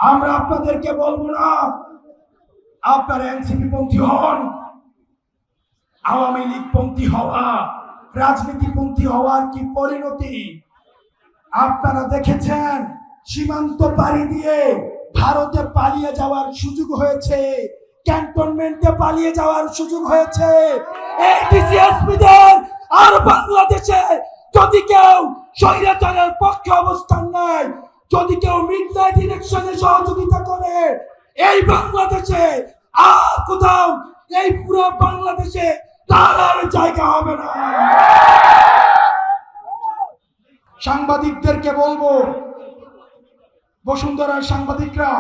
আমরা আপনাদেরকে বলবো না আপনারা এনসিপি পন্থী হন, আওয়ামী লীগ পন্থী হওয়া, রাজনীতিপন্থী হওয়ার কি পরিণতি আপনারা দেখেছেন। সীমান্ত পাড়ি দিয়ে ভারতে পালিয়ে যাওয়ার সুযোগ হয়েছে, ক্যান্টনমেন্টে পালিয়ে যাওয়ার সুযোগ হয়েছে। এই ডিসিএসপিদের আর বাংলাদেশে যদি কেউ স্বৈরাচারের পক্ষে অবস্থান নেয়, যদি কেউ মিডনাইট ইলেকশনে সহযোগিতা করে, এই বাংলাদেশে আর কোথাও, এই পুরো বাংলাদেশে তার আর জায়গা হবে না। সাংবাদিকদেরকে বলবো, বসুন্ধরার সাংবাদিকরা,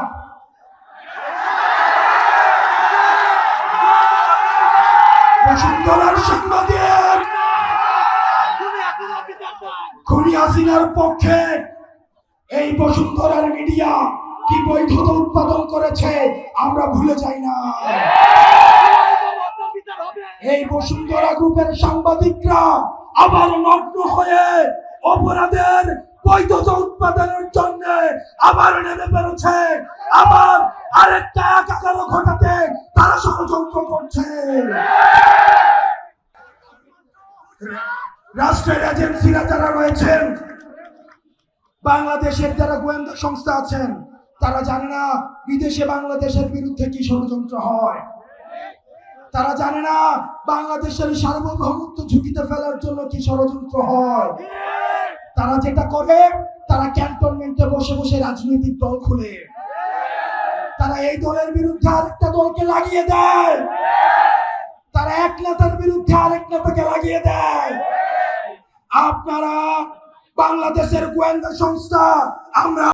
বসুন্ধরার সাংবাদিক খুনি হাসিনার পক্ষে এই বসুন্ধরার মিডিয়া কি বৈধতা উৎপাদন করেছে আমরা ভুলে যাই না। এই বসুন্ধরা গ্রুপের সাংবাদিকরা আবার নগ্ন হয়ে অপরাধের বৈধতা উৎপাদনের জন্য আবার নেমে বেরোচ্ছে, আবার আরেকটা একাকার ঘটাতে তারা ষড়যন্ত্র করছে। রাষ্ট্রের এজেন্সিরা যারা রয়েছেন, বাংলাদেশের যারা গোয়েন্দা সংস্থা আছেন, তারা জানে না বিদেশে বাংলাদেশের বিরুদ্ধে কি ষড়যন্ত্র হয়। তারা জানে না বাংলাদেশের সার্বভৌমত্ব ঝুঁকিতে ফেলার জন্য কি ষড়যন্ত্র হয়। তারা যেটা করে, তারা ক্যান্টনমেন্টে বসে বসে রাজনৈতিক দল খুলে, তারা এই দলের বিরুদ্ধে আরেকটা দলকে লাগিয়ে দেয়, তারা এক নেতার বিরুদ্ধে আরেক নেতাকে লাগিয়ে দেয়। আপনারা বাংলাদেশের গোয়েন্দা সংস্থা, আমরা